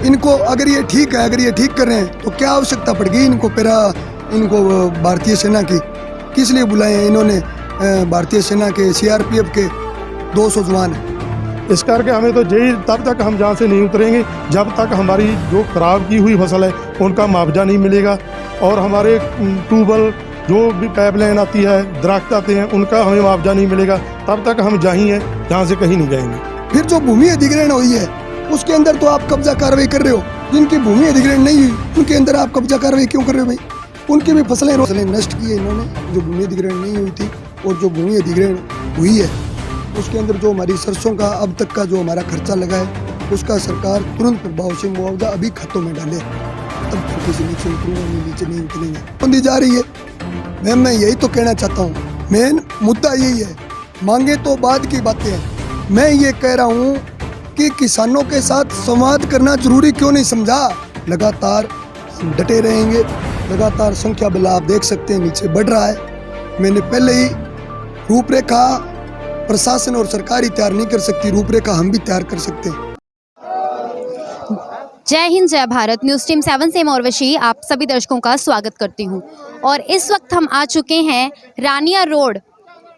इनको अगर ये ठीक है, अगर ये ठीक कर रहे हैं तो क्या आवश्यकता पड़ गई इनको भारतीय सेना की? किस लिए बुलाए हैं इन्होंने? भारतीय सेना के सीआरपीएफ के 200 जवान हैं। इस करके हमें तो यही तब तक हम जहाँ से नहीं उतरेंगे जब तक हमारी जो खराब की हुई फसल है उनका मुआवजा नहीं मिलेगा, और हमारे ट्यूबवेल जो भी पाइपलाइन आती है, दरख्त आते हैं, उनका हमें मुआवजा नहीं मिलेगा, तब तक हम जहीं हैं, जहाँ से कहीं नहीं जाएंगे। फिर जो भूमि अधिग्रहण हुई है उसके अंदर तो आप कब्जा कार्रवाई कर रहे हो। जिनकी भूमि अधिग्रहण नहीं हुई उनके अंदर आप कब्जा कार्रवाई क्यों कर रहे हो भाई? उनकी भी फसलें नष्ट की है इन्होंने, जो भूमि अधिग्रहण नहीं हुई थी। और जो भूमि अधिग्रहण हुई है उसके अंदर जो हमारी सरसों का अब तक का जो हमारा खर्चा लगा है उसका सरकार तुरंत प्रभाव से मुआवजा अभी खातों में डाले, तब किसी नीचे नहीं उतरेंगे। बंदी जा रही है। मैं यही तो कहना चाहता हूँ, मेन मुद्दा यही है। मांगे तो बाद की बातें हैं। मैं ये कह रहा हूँ कि किसानों के साथ संवाद करना जरूरी क्यों नहीं समझा? लगातार हम डटे रहेंगे, लगातार संख्या बल आप देख सकते हैं नीचे बढ़ रहा है। मैंने पहले ही रूपरेखा प्रशासन और सरकार ही तैयार नहीं कर सकती, रूपरेखा हम भी तैयार कर सकते हैं। जय हिंद, जय भारत। न्यूज़ टीम 7 से मोरवशी आप सभी दर्शकों का स्वागत करती हूं। और इस वक्त हम आ चुके हैं रानिया रोड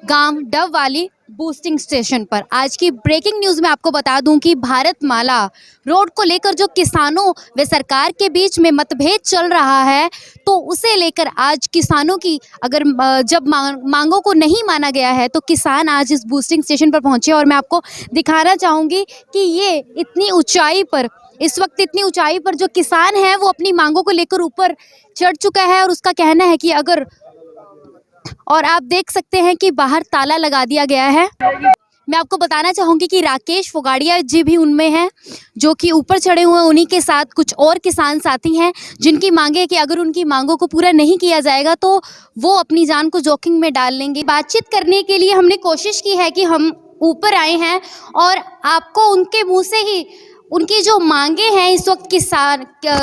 गांव डब वाली बूस्टिंग स्टेशन पर। आज की ब्रेकिंग न्यूज़ में आपको बता दूं कि भारत माला रोड को लेकर जो किसानों व सरकार के बीच में मतभेद चल रहा है, तो उसे लेकर आज किसानों की अगर जब मांगों को नहीं माना गया है तो किसान आज इस बूस्टिंग स्टेशन पर पहुंचे। और मैं आपको दिखाना चाहूँगी कि ये इतनी ऊंचाई पर, इस वक्त इतनी ऊंचाई पर जो किसान है वो अपनी मांगों को लेकर ऊपर चढ़ चुका है। और उसका कहना है कि और आप देख सकते हैं कि बाहर ताला लगा दिया गया है। मैं आपको बताना चाहूँगी कि राकेश फोगाड़िया जी भी उनमें हैं जो कि ऊपर चढ़े हुए हैं। उन्हीं के साथ कुछ और किसान साथी हैं जिनकी मांगे है कि अगर उनकी मांगों को पूरा नहीं किया जाएगा तो वो अपनी जान को जोखिम में डाल लेंगे। बातचीत करने के लिए हमने कोशिश की है कि हम ऊपर आए हैं और आपको उनके मुँह से ही उनकी जो मांगे हैं इस वक्त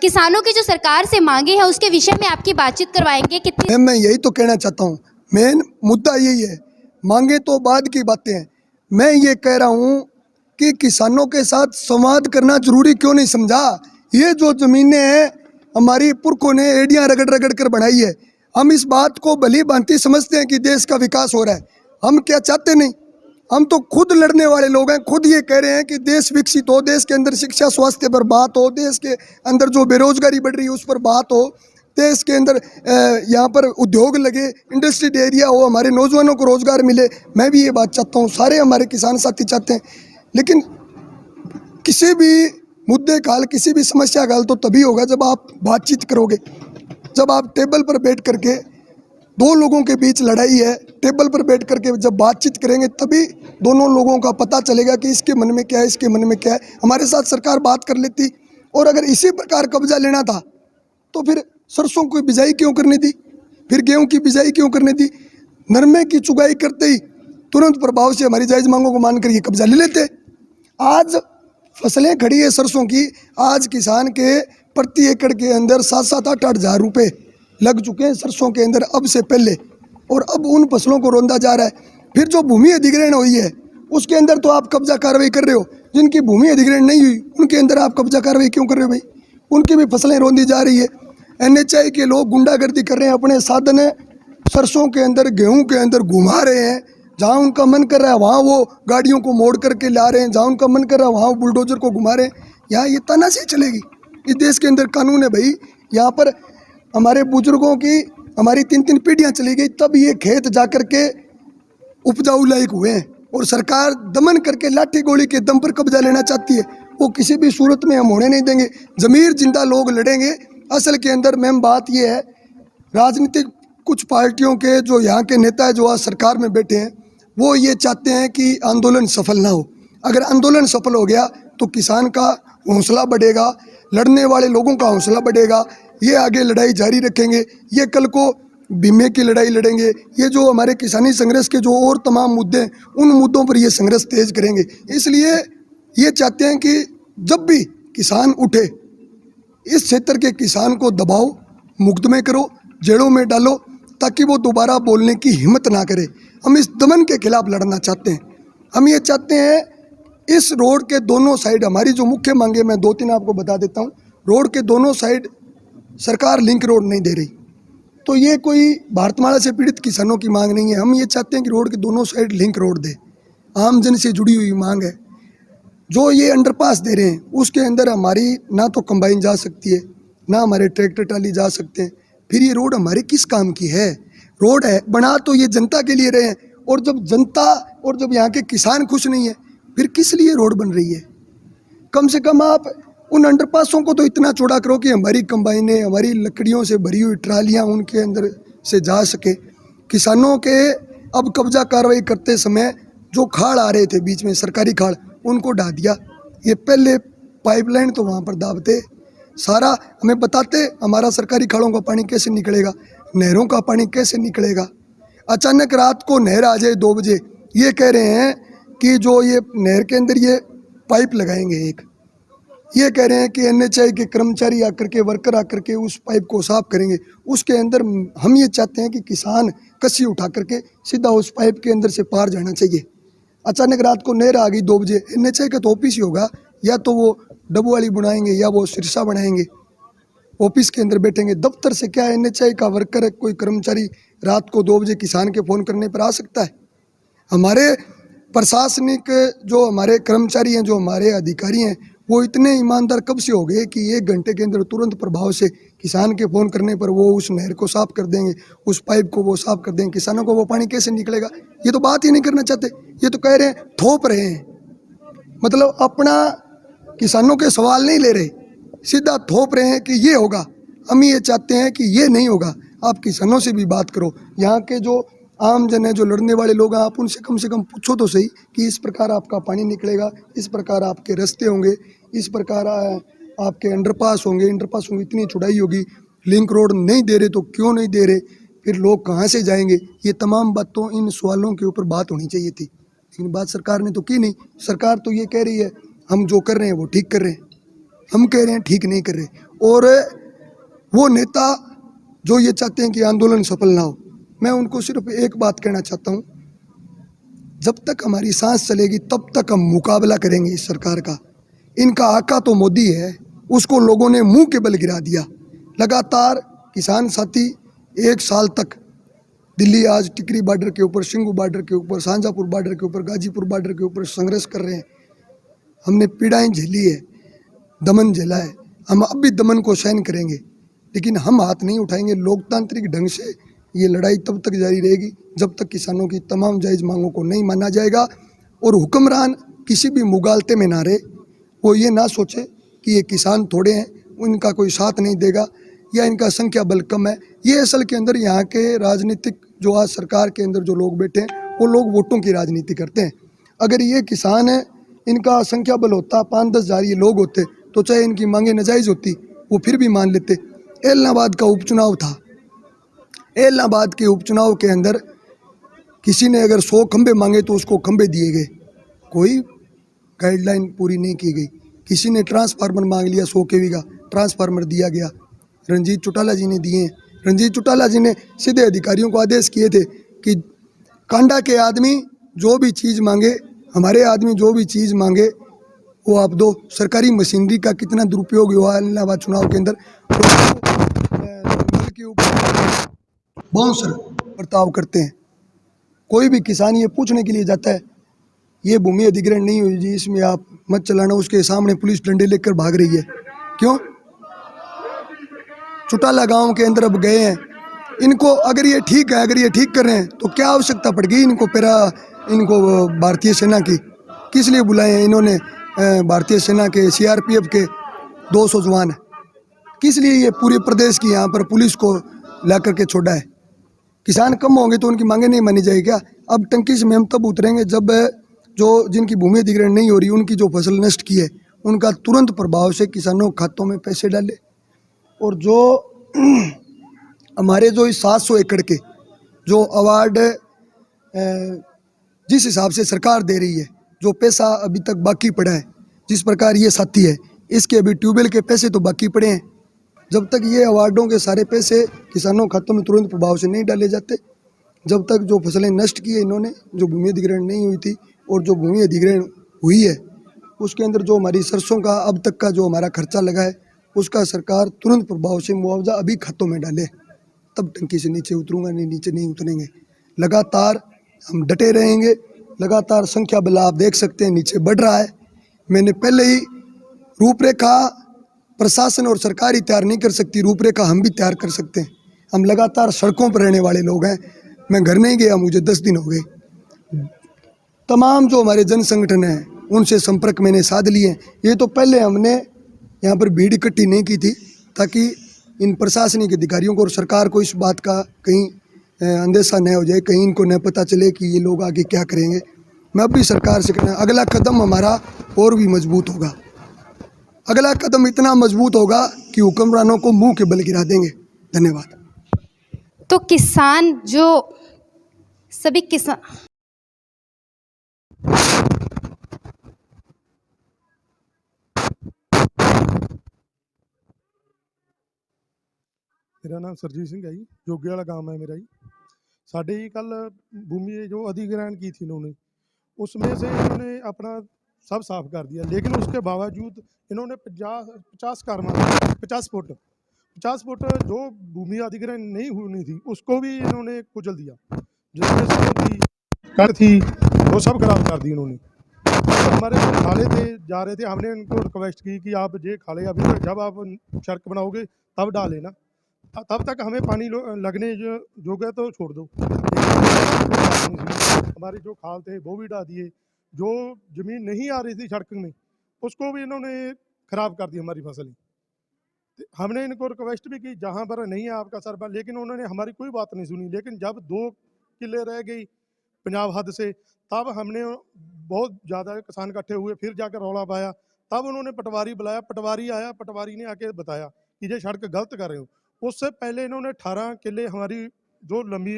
किसानों की जो सरकार से मांगे हैं उसके विषय में आपकी बातचीत करवाएंगे। कितनी मैं यही तो कहना चाहता हूँ, मेन मुद्दा यही है। मांगे तो बाद की बातें हैं। मैं ये कह रहा हूँ कि किसानों के साथ संवाद करना जरूरी क्यों नहीं समझा? ये जो ज़मीनें हैं हमारी पुरखों ने एड़ियाँ रगड़ रगड़ कर बनाई है। हम इस बात को भली भांति समझते हैं कि देश का विकास हो रहा है। हम क्या चाहते नहीं, हम तो खुद लड़ने वाले लोग हैं। खुद ये कह रहे हैं कि देश विकसित हो, देश के अंदर शिक्षा स्वास्थ्य पर बात हो, देश के अंदर जो बेरोजगारी बढ़ रही है उस पर बात हो, देश के अंदर यहाँ पर उद्योग लगे, इंडस्ट्रियल एरिया हो, हमारे नौजवानों को रोजगार मिले। मैं भी ये बात चाहता हूँ, सारे हमारे किसान साथी चाहते हैं। लेकिन किसी भी मुद्दे का हल, किसी भी समस्या का हल तो तभी होगा जब आप बातचीत करोगे, जब आप टेबल पर बैठ करके, दो लोगों के बीच लड़ाई है, टेबल पर बैठ करके जब बातचीत करेंगे तभी दोनों लोगों का पता चलेगा कि इसके मन में क्या है, इसके मन में क्या है। हमारे साथ सरकार बात कर लेती, और अगर इसी प्रकार कब्जा लेना था तो फिर सरसों की बिजाई क्यों करनी थी, फिर गेहूं की बिजाई क्यों करनी थी? नरमे की चुगाई करते ही तुरंत प्रभाव से हमारी जायज़ मांगों को मान कर ये कब्जा ले लेते। आज फसलें खड़ी है सरसों की, आज किसान के प्रति एकड़ के अंदर 7-7, 8-8 हज़ार रुपये लग चुके हैं सरसों के अंदर अब से पहले, और अब उन फसलों को रौंदा जा रहा है। फिर जो भूमि अधिग्रहण हुई है उसके अंदर तो आप कब्जा कार्रवाई कर रहे हो। जिनकी भूमि अधिग्रहण नहीं हुई उनके अंदर आप कब्जा कार्रवाई क्यों कर रहे हो भाई? उनकी भी फसलें रौंदी जा रही है। NHI के लोग गुंडागर्दी कर रहे हैं, अपने साधन सरसों के अंदर, गेहूं के अंदर घुमा रहे हैं। जहां उनका मन कर रहा है वहां वो गाड़ियों को मोड़ करके ला रहे हैं, जहां उनका मन कर रहा है वहां वो बुलडोजर को घुमा रहे हैं। यहाँ ये तानाशाही चलेगी? इस देश के अंदर कानून है भाई। यहाँ पर हमारे बुजुर्गों की हमारी 3-3 पीढ़ियाँ चली गई तब ये खेत जा कर के उपजाऊ लायक हुए हैं, और सरकार दमन करके लाठी गोली के दम पर कब्जा लेना चाहती है। वो किसी भी सूरत में हम होने नहीं देंगे। ज़मीर जिंदा लोग लड़ेंगे। असल के अंदर मैम बात ये है, राजनीतिक कुछ पार्टियों के जो यहाँ के नेता है जो आज सरकार में बैठे हैं, वो ये चाहते हैं कि आंदोलन सफल ना हो। अगर आंदोलन सफल हो गया तो किसान का हौसला बढ़ेगा, लड़ने वाले लोगों का हौसला बढ़ेगा, ये आगे लड़ाई जारी रखेंगे, ये कल को बीमे की लड़ाई लड़ेंगे, ये जो हमारे किसानी संघर्ष के जो और तमाम मुद्दे हैं उन मुद्दों पर ये संघर्ष तेज करेंगे। इसलिए ये चाहते हैं कि जब भी किसान उठे, इस क्षेत्र के किसान को दबाओ, मुकदमे करो, जेलों में डालो, ताकि वो दोबारा बोलने की हिम्मत ना करे। हम इस दमन के खिलाफ लड़ना चाहते हैं। हम ये चाहते हैं इस रोड के दोनों साइड हमारी जो मुख्य मांगे, मैं 2-3 आपको बता देता हूँ। रोड के दोनों साइड सरकार लिंक रोड नहीं दे रही, तो ये कोई भारतमाला से पीड़ित किसानों की मांग नहीं है। हम ये चाहते हैं कि रोड के दोनों साइड लिंक रोड दे, आम जन से जुड़ी हुई मांग है। जो ये अंडरपास दे रहे हैं उसके अंदर हमारी ना तो कंबाइन जा सकती है, ना हमारे ट्रैक्टर ट्राली जा सकते हैं। फिर ये रोड हमारे किस काम की है? रोड है बना तो ये जनता के लिए रहे हैं, और जब जनता और जब यहाँ के किसान खुश नहीं है, फिर किस लिए रोड बन रही है? कम से कम आप उन अंडरपासों को तो इतना चौड़ा करो कि हमारी कंबाइनें, हमारी लकड़ियों से भरी हुई ट्रालियाँ उनके अंदर से जा सके। किसानों के अब कब्जा कार्रवाई करते समय जो खाड़ आ रहे थे बीच में, सरकारी खाड़, उनको ढा दिया। ये पहले पाइपलाइन तो वहाँ पर दाबते, सारा हमें बताते हमारा सरकारी खाड़ों का पानी कैसे निकलेगा, नहरों का पानी कैसे निकलेगा। अचानक रात को नहर आ जाए 2 बजे, ये कह रहे हैं कि जो ये नहर के अंदर ये पाइप लगाएंगे एक, ये कह रहे हैं कि NHI के कर्मचारी आकर के, वर्कर आकर के उस पाइप को साफ करेंगे। उसके अंदर हम ये चाहते हैं कि किसान कस्सी उठा करके सीधा उस पाइप के अंदर से पार जाना चाहिए। अचानक रात को नहर आ गई 2 बजे, NHI का तो ऑफिस ही होगा, या तो वो डब्बू वाली बनाएंगे या वो सिरसा बनाएंगे, ऑफिस के अंदर बैठेंगे। दफ्तर से क्या NHI का वर्कर है, कोई कर्मचारी रात को 2 बजे किसान के फ़ोन करने पर आ सकता है? हमारे प्रशासनिक जो हमारे कर्मचारी हैं, जो हमारे अधिकारी हैं, वो इतने ईमानदार कब से हो गए कि 1 घंटे के अंदर तुरंत प्रभाव से किसान के फ़ोन करने पर वो उस नहर को साफ़ कर देंगे, उस पाइप को वो साफ़ कर देंगे। किसानों को वो पानी कैसे निकलेगा? ये तो बात ही नहीं करना चाहते, ये तो कह रहे हैं, थोप रहे हैं। मतलब अपना किसानों के सवाल नहीं ले रहे, सीधा थोप रहे हैं कि ये होगा। हम ये चाहते हैं कि ये नहीं होगा। आप किसानों से भी बात करो, यहाँ के जो आम जन है, जो लड़ने वाले लोग हैं, आप उनसे कम से कम पूछो तो सही कि इस प्रकार आपका पानी निकलेगा, इस प्रकार आपके रास्ते होंगे, इस प्रकार आपके अंडरपास होंगे, इतनी चौड़ाई होगी। लिंक रोड नहीं दे रहे तो क्यों नहीं दे रहे? फिर लोग कहाँ से जाएंगे? ये तमाम बातों, इन सवालों के ऊपर बात होनी चाहिए थी, लेकिन बात सरकार ने तो की नहीं। सरकार तो ये कह रही है हम जो कर रहे हैं वो ठीक कर रहे हैं, हम कह रहे हैं ठीक नहीं कर रहे। और वो नेता जो ये चाहते हैं कि आंदोलन सफल ना हो, मैं उनको सिर्फ एक बात कहना चाहता हूँ, जब तक हमारी सांस चलेगी तब तक हम मुकाबला करेंगे इस सरकार का। इनका आका तो मोदी है, उसको लोगों ने मुंह के बल गिरा दिया। लगातार किसान साथी 1 साल तक दिल्ली, आज टिकरी बॉर्डर के ऊपर, सिंगू बॉर्डर के ऊपर, शाहजहाँपुर बॉर्डर के ऊपर, गाजीपुर बॉर्डर के ऊपर संघर्ष कर रहे हैं। हमने पीड़ाएं झेली है, दमन झेला है, हम अब भी दमन को सहन करेंगे, लेकिन हम हाथ नहीं उठाएंगे। लोकतांत्रिक ढंग से ये लड़ाई तब तक जारी रहेगी जब तक किसानों की तमाम जायज़ मांगों को नहीं माना जाएगा। और हुक्मरान किसी भी मुगालते में ना रहे, वो ये ना सोचे कि ये किसान थोड़े हैं, उनका कोई साथ नहीं देगा या इनका संख्या बल कम है। ये असल के अंदर यहाँ के राजनीतिक, जो आज सरकार के अंदर जो लोग बैठे हैं, वो लोग वोटों की राजनीति करते हैं। अगर ये किसान है, इनका संख्या बल होता, 5-10 हज़ार ये लोग होते, तो चाहे इनकी मांगे नाजायज़ होती वो फिर भी मान लेते। एलनाबाद का उपचुनाव था, एलनाबाद के उपचुनाव के अंदर किसी ने अगर 100 खंबे मांगे तो उसको खंबे दिए गए, कोई गाइडलाइन पूरी नहीं की गई। किसी ने ट्रांसफार्मर मांग लिया 100 kV का, ट्रांसफार्मर दिया गया, रणजीत चौटाला जी ने दिए हैं। रणजीत चौटाला जी ने सीधे अधिकारियों को आदेश किए थे कि कांडा के आदमी जो भी चीज़ मांगे, हमारे आदमी जो भी चीज़ मांगे वो आप दो। सरकारी मशीनरी का कितना दुरुपयोग हुआ इलाहाबाद चुनाव के अंदर, के ऊपर बाउंसर बर्ताव करते हैं। कोई भी किसान ये पूछने के लिए जाता है, ये भूमि अधिग्रहण नहीं हुई जी, इसमें आप मत चलाना, उसके सामने पुलिस डंडे लेकर भाग रही है। क्यों? चौटाला गांव के अंदर अब गए हैं, इनको अगर ये ठीक है, अगर ये ठीक कर रहे हैं तो क्या आवश्यकता पड़ गई इनको भारतीय सेना की? किस लिए बुलाए हैं इन्होंने? भारतीय सेना के, CRPF के 200 जवान है, किस लिए ये पूरे प्रदेश की यहाँ पर पुलिस को ला करके छोड़ा है? किसान कम होंगे तो उनकी मांगे नहीं मानी जाएगी क्या? अब टंकी से हम तब उतरेंगे जब जो जिनकी भूमि अधिग्रहण नहीं हो रही, उनकी जो फसल नष्ट की है, उनका तुरंत प्रभाव से किसानों के खातों में पैसे डाले। और जो हमारे जो इस 700 एकड़ के जो अवार्ड जिस हिसाब से सरकार दे रही है, जो पैसा अभी तक बाकी पड़ा है, जिस प्रकार ये साथी है, इसके अभी ट्यूबवेल के पैसे तो बाकी पड़े हैं। जब तक ये अवार्डों के सारे पैसे किसानों के खातों में तुरंत प्रभाव से नहीं डाले जाते, जब तक जो फसलें नष्ट की है इन्होंने, जो भूमि अधिग्रहण नहीं हुई थी और जो भूमि अधिग्रहण हुई है, उसके अंदर जो हमारी सरसों का अब तक का जो हमारा खर्चा लगा है उसका सरकार तुरंत प्रभाव से मुआवजा अभी खातों में डाले, तब टंकी से नीचे उतरूंगा, नहीं नीचे नहीं उतरेंगे। लगातार हम डटे रहेंगे, लगातार संख्या बल आप देख सकते हैं नीचे बढ़ रहा है। मैंने पहले ही रूपरेखा प्रशासन और सरकार ही तैयार नहीं कर सकती, रूपरेखा हम भी तैयार कर सकते हैं। हम लगातार सड़कों पर रहने वाले लोग हैं। मैं घर नहीं गया, मुझे 10 दिन हो गए। तमाम जो हमारे जन संगठन हैं उनसे संपर्क मैंने साध लिए हैं। ये तो पहले हमने यहाँ पर भीड़ इकट्ठी नहीं की थी ताकि इन प्रशासनिक अधिकारियों को और सरकार को इस बात का कहीं अंदेशा न हो जाए, कहीं इनको न पता चले कि ये लोग आगे क्या करेंगे। मैं अपनी सरकार से कहना, अगला कदम हमारा और भी मजबूत होगा। अगला कदम इतना मजबूत होगा कि हुक्मरानों को मुंह के बल गिरा देंगे। धन्यवाद। तो किसान जो सभी किसान मेरा नाम सरजीत सिंह है जी, जोगे वाला गांव है मेरा जी। साढ़े ही कल भूमि जो अधिग्रहण की थी इन्होंने, उसमें से इन्होंने अपना सब साफ कर दिया, लेकिन उसके बावजूद इन्होंने 50 कारमां 50 फुट जो भूमि अधिग्रहण नहीं होनी थी उसको भी इन्होंने कुचल दिया। जिसमें से कर थी वो सब खराब कर दी इन्होंने। तो हमारे जो खाले थे जा रहे थे, हमने इनको रिक्वेस्ट की कि आप ये खाले अभी जब आप सड़क बनाओगे तब डालें ना, तब तक हमें पानी लगने जो गए तो छोड़ दो। हमारे जो खाल थे वो भी डाल दिए, जो ज़मीन नहीं आ रही थी सड़क में उसको भी इन्होंने ख़राब कर दी हमारी फसल। हमने इनको रिक्वेस्ट भी की जहाँ पर नहीं है आपका सरबा, लेकिन उन्होंने हमारी कोई बात नहीं सुनी। लेकिन जब 2 किले रह गई पंजाब हद से, तब हमने बहुत ज़्यादा किसान इकट्ठे हुए, फिर जाकर रौला पाया। तब उन्होंने पटवारी बुलाया, पटवारी आया, पटवारी ने आके बताया कि ये सड़क गलत कर रहे हो। उससे पहले इन्होंने 18 किले हमारी जो लंबी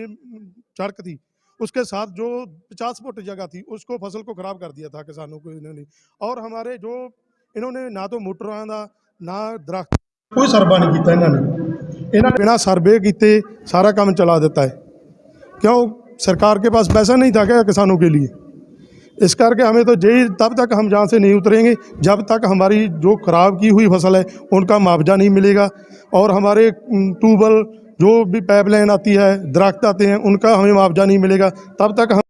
सड़क थी उसके साथ जो 50 फुट जगह थी उसको फसल को ख़राब कर दिया था किसानों को इन्होंने। और हमारे जो इन्होंने ना तो मोटरां दा ना दरख्त कोई सरबा नहीं किया इन्होंने बिना सर्वे किए सारा काम चला देता है। क्यों? सरकार के पास पैसा नहीं था क्या किसानों के लिए? इस करके हमें तो यही, तब तक हम जहाँ से नहीं उतरेंगे जब तक हमारी जो ख़राब की हुई फसल है उनका मुआवजा नहीं मिलेगा, और हमारे ट्यूबवेल जो भी पाइपलाइन आती है, दरख्त आते हैं, उनका हमें मुआवजा नहीं मिलेगा, तब तक हम